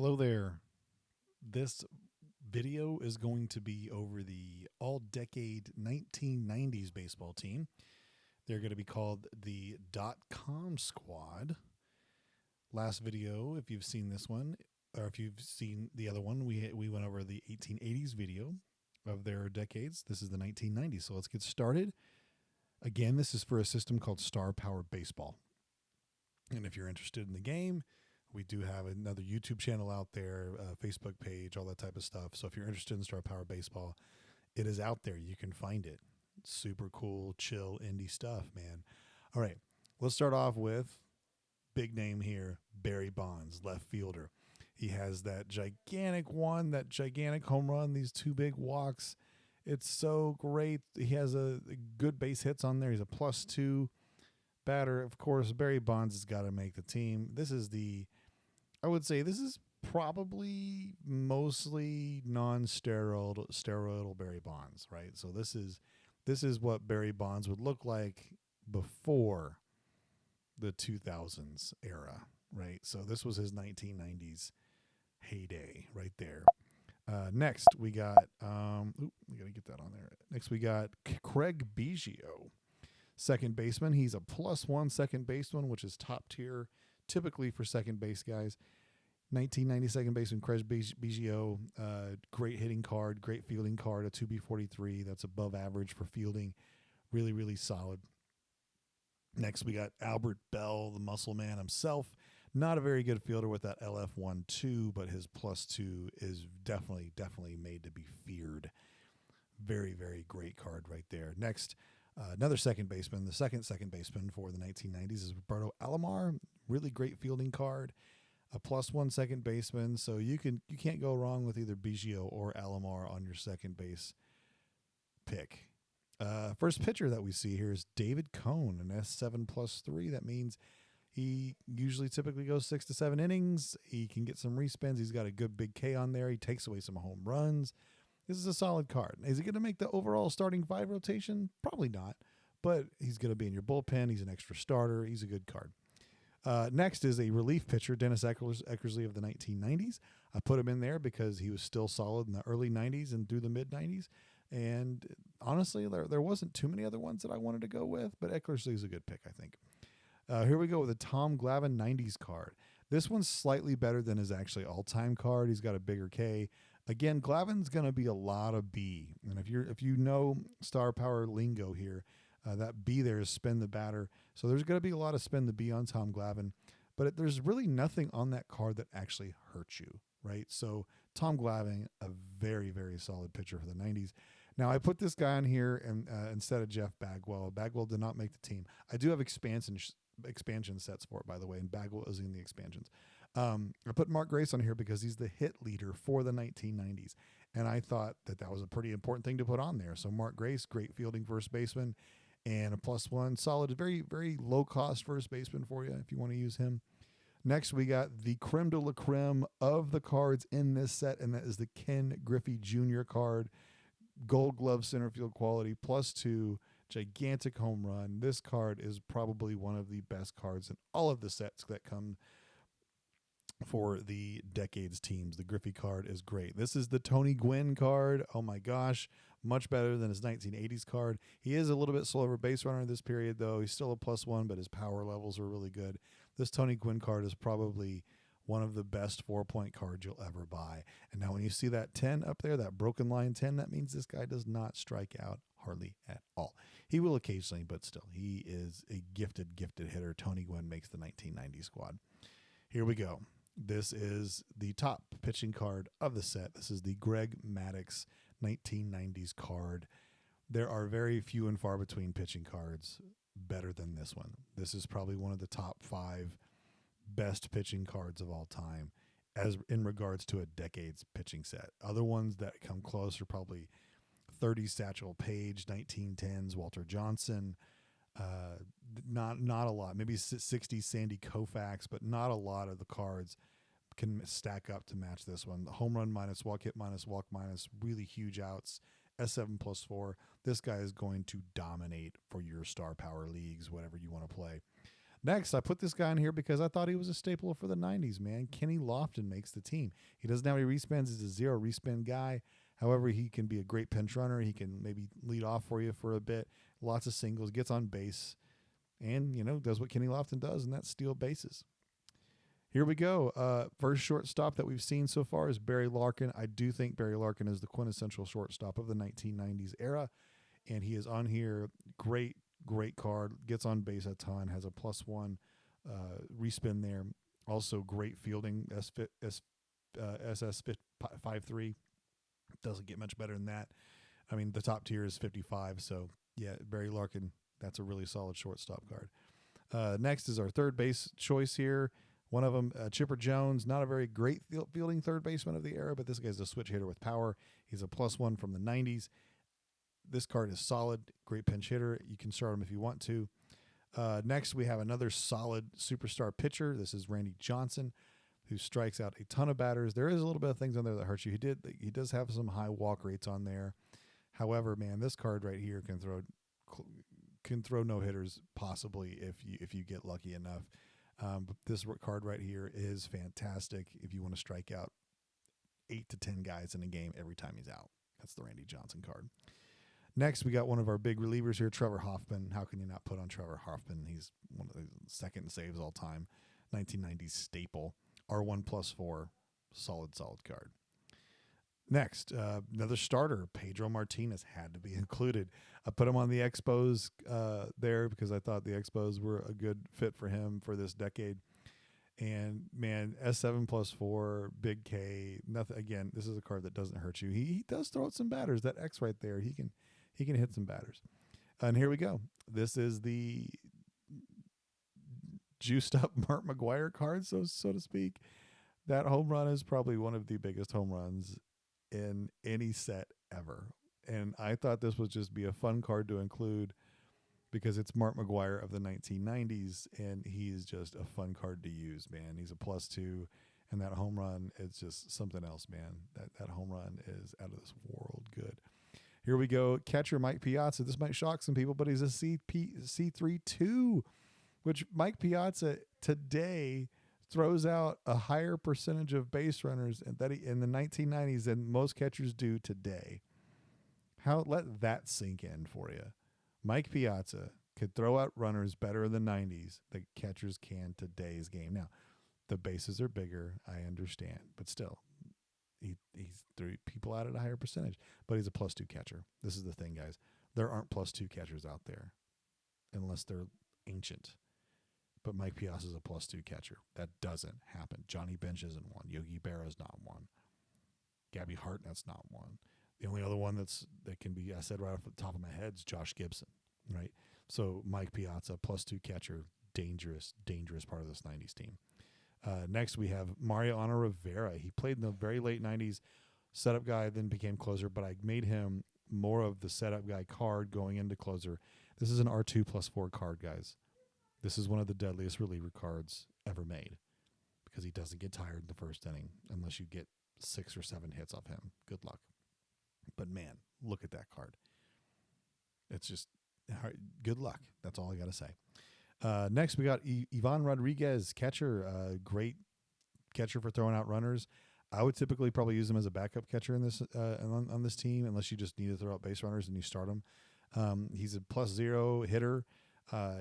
Hello there. This video is going to be over the all-decade 1990s baseball team. They're going to be called the .com squad. Last video, if you've seen this one, or if you've seen the other one, we went over the 1880s video of their decades. This is the 1990s, so let's get started. Again, this is for a system called Star Power Baseball. And if you're interested in the game, we do have another YouTube channel out there, Facebook page, all that type of stuff. So if you're interested in Star Power Baseball, it is out there. You can find it. Super cool, chill, indie stuff, man. All right, let's start off with big name here, Barry Bonds, left fielder. He has that gigantic home run, these two big walks. It's so great. He has a good base hits on there. He's a +2 batter. Of course, Barry Bonds has got to make the team. I would say this is probably mostly non-steroidal Barry Bonds, right? So this is what Barry Bonds would look like before the 2000s era, right? So this was his 1990s heyday right there. Next, we got, we got to get that on there. Next, we got Craig Biggio, second baseman. He's a +1 second baseman, which is top tier typically for second base guys. 1990 second baseman Craig Biggio, great hitting card, great fielding card, a 2B43. That's above average for fielding. Really, really solid. Next, we got Albert Bell, the muscle man himself. Not a very good fielder with that LF12, but his +2 is definitely made to be feared. Very, very great card right there. Next, another second baseman, the second baseman for the 1990s is Roberto Alomar. Really great fielding card, a +1 second baseman. So you can't go wrong with either Biggio or Alomar on your second base pick. First pitcher that we see here is David Cone, an S7 +3. That means he typically goes 6 to 7 innings. He can get some respins. He's got a good big K on there. He takes away some home runs. This is a solid card. Is he going to make the overall starting 5 rotation? Probably not, but he's going to be in your bullpen. He's an extra starter. He's a good card. Next is a relief pitcher, Dennis Eckersley of the 1990s. I put him in there because he was still solid in the early 90s and through the mid 90s. And honestly, there wasn't too many other ones that I wanted to go with, but Eckersley is a good pick, I think. Here we go with a Tom Glavine 90s card. This one's slightly better than his actually all-time card. He's got a bigger K. Again, Glavine's going to be a lot of B. And if you know Star Power lingo here, that B there is spin the batter. So there's going to be a lot of spin the B on Tom Glavine. But there's really nothing on that card that actually hurts you, right? So Tom Glavine, a very, very solid pitcher for the 90s. Now, I put this guy on here and instead of Jeff Bagwell. Bagwell did not make the team. I do have expansion sets for it, by the way, and Bagwell is in the expansions. I put Mark Grace on here because he's the hit leader for the 1990s, and I thought that was a pretty important thing to put on there. So Mark Grace, great fielding first baseman, and a +1, solid, very, very low-cost first baseman for you if you want to use him. Next, we got the creme de la creme of the cards in this set, and that is the Ken Griffey Jr. card. Gold glove center field quality, +2, gigantic home run. This card is probably one of the best cards in all of the sets that come for the decades teams. The Griffey card is great. This is the Tony Gwynn card. Oh my gosh, much better than his 1980s card. He is a little bit slower base runner in this period, though. He's still a +1, but his power levels are really good. This Tony Gwynn card is probably one of the best 4-point cards you'll ever buy. And now when you see that 10 up there, that broken line 10, that means this guy does not strike out hardly at all. He will occasionally, but still, he is a gifted hitter. Tony Gwynn makes the 1990 squad. Here we go. This is the top pitching card of the set. This is the Greg Maddux 1990s card. There are very few and far between pitching cards better than this one. This is probably one of the top 5 best pitching cards of all time as in regards to a decade's pitching set. Other ones that come close are probably 30s Satchel Paige, 1910s Walter Johnson, not a lot, maybe 60s Sandy Koufax, but not a lot of the cards can stack up to match this one. The home run minus, walk hit minus, walk minus, really huge outs, S7 +4. This guy is going to dominate for your Star Power leagues, whatever you want to play. Next, I put this guy in here because I thought he was a staple for the 90s, man. Kenny Lofton makes the team. He doesn't have any respins. He's a zero respin guy. However, he can be a great pinch runner. He can maybe lead off for you for a bit. Lots of singles, gets on base, and, does what Kenny Lofton does, and that's steal bases. Here we go. First shortstop that we've seen so far is Barry Larkin. I do think Barry Larkin is the quintessential shortstop of the 1990s era, and he is on here. Great card. Gets on base a ton. Has a +1 respin there. Also great fielding. SS 53. Doesn't get much better than that. I mean, the top tier is 55. So yeah, Barry Larkin. That's a really solid shortstop card. Next is our third base choice here. One of them, Chipper Jones, not a very great fielding third baseman of the era, but this guy's a switch hitter with power. He's a +1 from the 90s. This card is solid, great pinch hitter. You can start him if you want to. Next, we have another solid superstar pitcher. This is Randy Johnson, who strikes out a ton of batters. There is a little bit of things on there that hurt you. He does have some high walk rates on there. However, man, this card right here can throw no hitters possibly if you get lucky enough. But this card right here is fantastic if you want to strike out 8 to 10 guys in a game every time he's out. That's the Randy Johnson card. Next, we got one of our big relievers here, Trevor Hoffman. How can you not put on Trevor Hoffman? He's one of the second saves all time. 1990s staple. R1+4. Solid card. Next, another starter, Pedro Martinez, had to be included. I put him on the Expos there because I thought the Expos were a good fit for him for this decade. And man, S7+4, Big K, nothing. Again, this is a card that doesn't hurt you. He does throw out some batters. That X right there, he can hit some batters. And here we go. This is the juiced up Mark McGwire card, so to speak. That home run is probably one of the biggest home runs in any set ever. And I thought this would just be a fun card to include because it's Mark McGwire of the 1990s, and he is just a fun card to use, man. He's a +2, and that home run is just something else, man. That home run is out of this world good. Here we go. Catcher Mike Piazza. This might shock some people, but he's a C3-2, which Mike Piazza today throws out a higher percentage of base runners in the 1990s than most catchers do today. Let that sink in for you. Mike Piazza could throw out runners better in the 90s than catchers can today's game. Now, the bases are bigger, I understand, but still, he's threw people out at a higher percentage. But he's a +2 catcher. This is the thing, guys. There aren't +2 catchers out there unless they're ancient. But Mike Piazza is a +2 catcher. That doesn't happen. Johnny Bench isn't one. Yogi Berra's not one. Gabby Hartnett's not one. The only other one that can be, I said right off the top of my head, is Josh Gibson, right? So Mike Piazza, +2 catcher, dangerous part of this 90s team. Next, we have Mariano Rivera. He played in the very late 90s, setup guy, then became closer, but I made him more of the setup guy card going into closer. This is an R2+4 card, guys. This is one of the deadliest reliever cards ever made because he doesn't get tired in the first inning unless you get 6 or 7 hits off him. Good luck. But man, look at that card. It's just good luck. That's all I got to say. Next, we got Ivan Rodriguez, catcher. Great catcher for throwing out runners. I would typically probably use him as a backup catcher in this on this team, unless you just need to throw out base runners and you start him. He's a +0 hitter.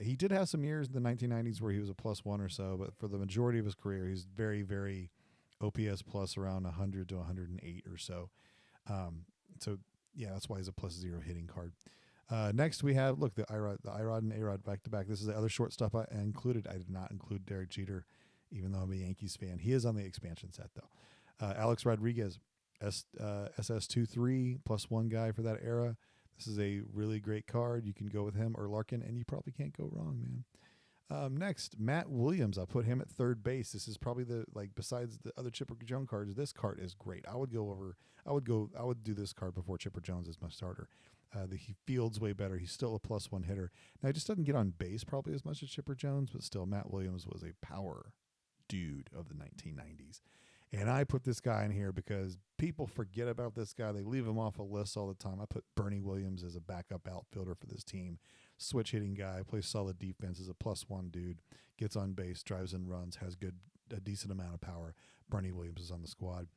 He did have some years in the 1990s where he was a +1 or so, but for the majority of his career, he's very, very OPS plus around 100 to 108 or so. So yeah, that's why he's a +0 hitting card. Next we have, look, the Irod and A-Rod back to back. This is the other shortstop I included. I did not include Derek Jeter, even though I'm a Yankees fan. He is on the expansion set though. Alex Rodriguez, SS23 +1 guy for that era. This is a really great card. You can go with him or Larkin, and you probably can't go wrong, man. Next, Matt Williams. I'll put him at third base. This is probably besides the other Chipper Jones cards, this card is great. I would do this card before Chipper Jones as my starter. He fields way better. He's still a +1 hitter. Now, he just doesn't get on base probably as much as Chipper Jones, but still, Matt Williams was a power dude of the 1990s. And I put this guy in here because people forget about this guy. They leave him off a list all the time. I put Bernie Williams as a backup outfielder for this team. switch hitting guy, plays solid defense, is a +1 dude, gets on base, drives and runs, has a decent amount of power. Bernie Williams is on the squad.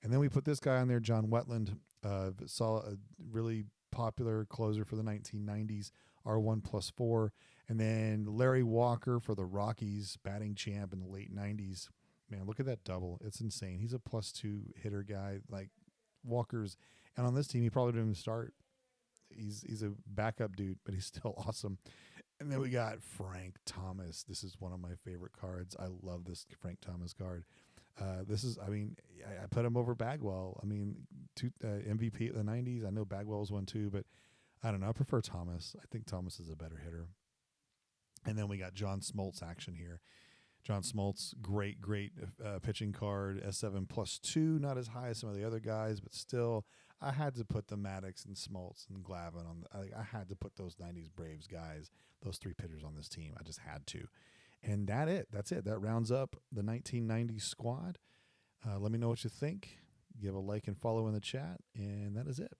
And then we put this guy on there, John Wetland, saw a really popular closer for the 1990s, R1+4. And then Larry Walker for the Rockies, batting champ in the late 90s. Man, look at that double. It's insane. He's a +2 hitter guy. Like Walker's, and on this team, he probably didn't even start. He's a backup dude, but he's still awesome. And then we got Frank Thomas. This is one of my favorite cards. I love this Frank Thomas card. This is, I mean, I put him over Bagwell. I mean, MVP of the 90s. I know Bagwell was one too, but I don't know. I prefer Thomas. I think Thomas is a better hitter. And then we got John Smoltz action here. John Smoltz, great pitching card. S7+2, not as high as some of the other guys, but still, I had to put the Maddox and Smoltz and Glavine on. I had to put those 90s Braves guys, those 3 pitchers on this team. I just had to. And that's it. That rounds up the 1990s squad. Let me know what you think. Give a like and follow in the chat, and that is it.